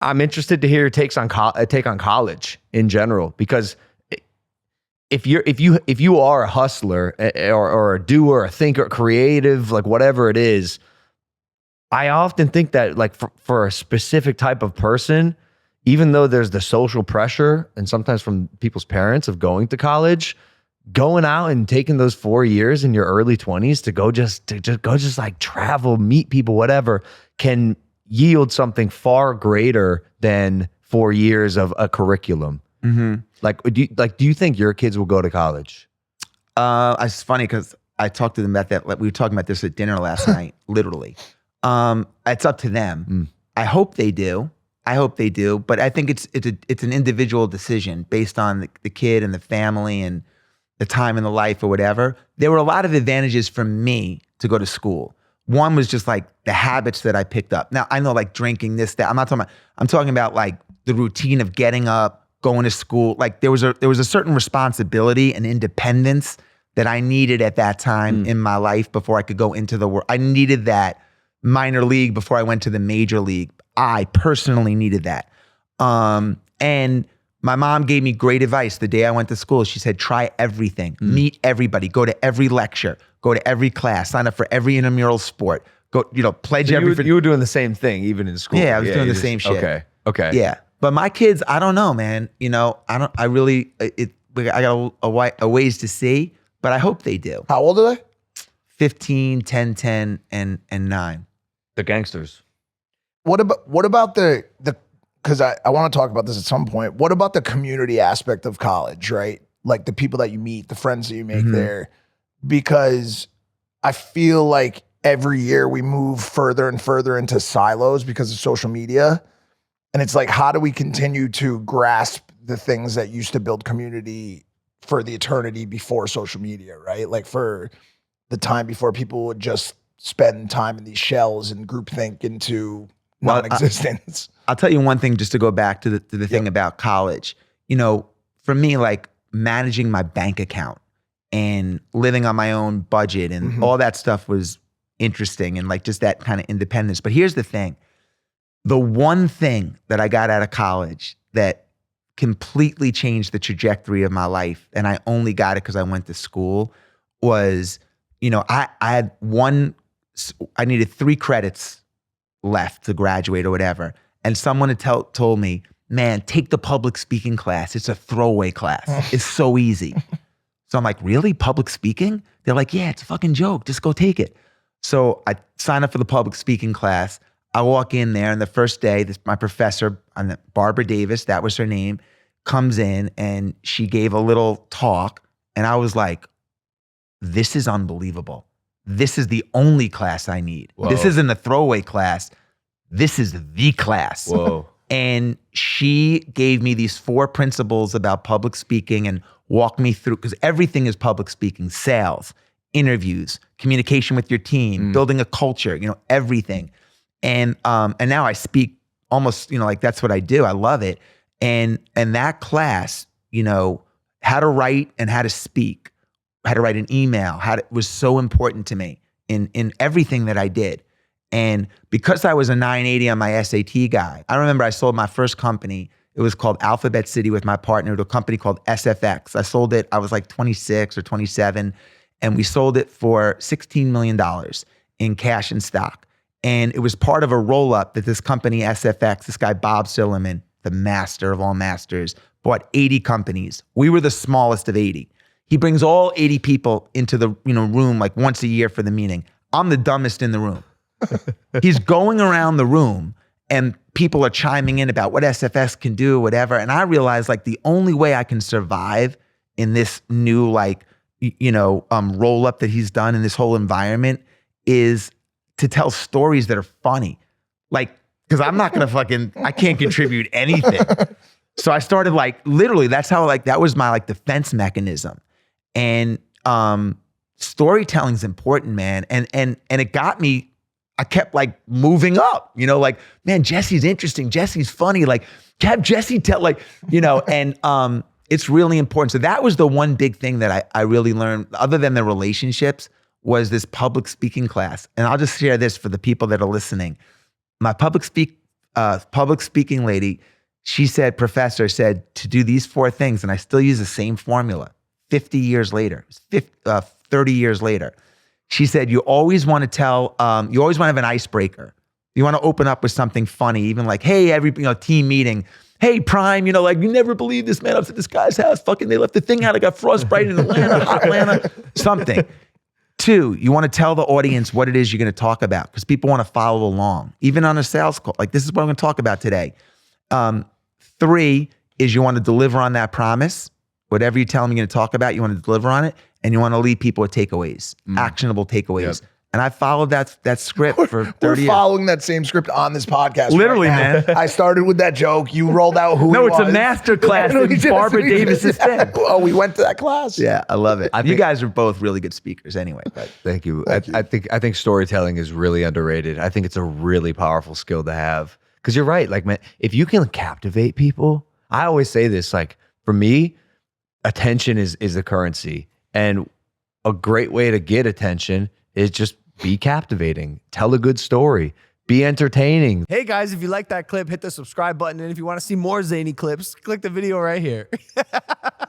I'm interested to hear your takes on take on college in general, because if you are a hustler or a doer, a thinker, creative, like whatever it is, I often think that like for a specific type of person, even though there's the social pressure and sometimes from people's parents of going to college, going out and taking those 4 years in your early 20s to go just like travel, meet people, whatever, can yield something far greater than 4 years of a curriculum. Mm-hmm. Do you think your kids will go to college? It's funny because I talked to them about that. Like, we were talking about this at dinner last night, literally. It's up to them. I hope they do. But I think it's an individual decision based on the kid and the family and the time in the life or whatever. There were a lot of advantages for me to go to school. One was just like the habits that I picked up. Now I know, like drinking, this, that. I'm talking about like the routine of getting up, going to school. Like there was a certain responsibility and independence that I needed at that time in my life before I could go into the world. I needed that minor league before I went to the major league. I personally needed that. And my mom gave me great advice the day I went to school. She said, try everything, meet everybody, go to every lecture, go to every class, sign up for every intramural sport, go, pledge so everything. You were doing the same thing even in school. Yeah, I was doing the same shit. Okay. Yeah. But my kids, I don't know, man. I got a ways to see, but I hope they do. How old are they? 15, 10, and 9. The gangsters. What about the because I want to talk about this at some point. What about the community aspect of college, right? Like the people that you meet, the friends that you make there. Because I feel like every year we move further and further into silos because of social media. And it's like, how do we continue to grasp the things that used to build community for the eternity before social media, right? Like for the time before people would just spend time in these shells and groupthink into non-existence. I'll tell you one thing just to go back to the thing about college. For me, like managing my bank account and living on my own budget and all that stuff was interesting and like just that kind of independence. But here's the thing. The one thing that I got out of college that completely changed the trajectory of my life, and I only got it because I went to school, was, I needed 3 credits left to graduate or whatever. And someone had told me, man, take the public speaking class. It's a throwaway class. It's so easy. So I'm like, really? Public speaking? They're like, yeah, it's a fucking joke. Just go take it. So I signed up for the public speaking class. I walk in there, and the first day, my professor, Barbara Davis, that was her name, comes in and she gave a little talk. And I was like, this is unbelievable. This is the only class I need. Whoa. This isn't a throwaway class. This is the class. Whoa. And she gave me these 4 principles about public speaking and walked me through, because everything is public speaking: sales, interviews, communication with your team, building a culture, everything. And now I speak almost, like that's what I do. I love it. And that class, how to write and how to speak, how to write an email, was so important to me in everything that I did. And because I was a 980 on my SAT guy, I remember I sold my first company. It was called Alphabet City with my partner to a company called SFX. I sold it, I was like 26 or 27, and we sold it for $16 million in cash and stock. And it was part of a roll-up that this company, SFX, this guy, Bob Silliman, the master of all masters, bought 80 companies. We were the smallest of 80. He brings all 80 people into the room like once a year for the meeting. I'm the dumbest in the room. He's going around the room and people are chiming in about what SFX can do, whatever. And I realized like the only way I can survive in this new roll-up that he's done in this whole environment is to tell stories that are funny. Like, because I'm not gonna I can't contribute anything. So I started literally, that's how that was my defense mechanism. And storytelling's important, man. And it got me, I kept moving up, man, Jesse's interesting. Jesse's funny. Have Jesse tell, and it's really important. So that was the one big thing that I really learned, other than the relationships, was this public speaking class. And I'll just share this for the people that are listening. My public public speaking lady. She said, professor said to do these 4 things, and I still use the same formula 50 years later, 30 years later. She said, you always want to tell, you always want to have an icebreaker. You want to open up with something funny, even like, hey, team meeting. Hey, Prime, you never believe this, man. I was at this guy's house. Fucking, they left the thing out. I got frostbite in Atlanta, hot Atlanta, something. 2, you want to tell the audience what it is you're going to talk about because people want to follow along, even on a sales call. Like, this is what I'm going to talk about today. 3 is you want to deliver on that promise. Whatever you tell them you're going to talk about, you want to deliver on it, and you want to leave people with takeaways, actionable takeaways. Yep. And I followed that script for 30 years. We're following that same script on this podcast. Literally, right man. I started with that joke. You rolled out who No, it was. it's a master class in Barbara Davis's thing. Oh, we went to that class. Yeah, I love it. You guys are both really good speakers anyway. But Thank you. I think storytelling is really underrated. I think it's a really powerful skill to have. Because you're right. Like, man, if you can captivate people, I always say this, like, for me, attention is the currency. And a great way to get attention is just be captivating. Tell a good story. Be entertaining. Hey guys, if you like that clip, hit the subscribe button. And if you want to see more zany clips, click the video right here.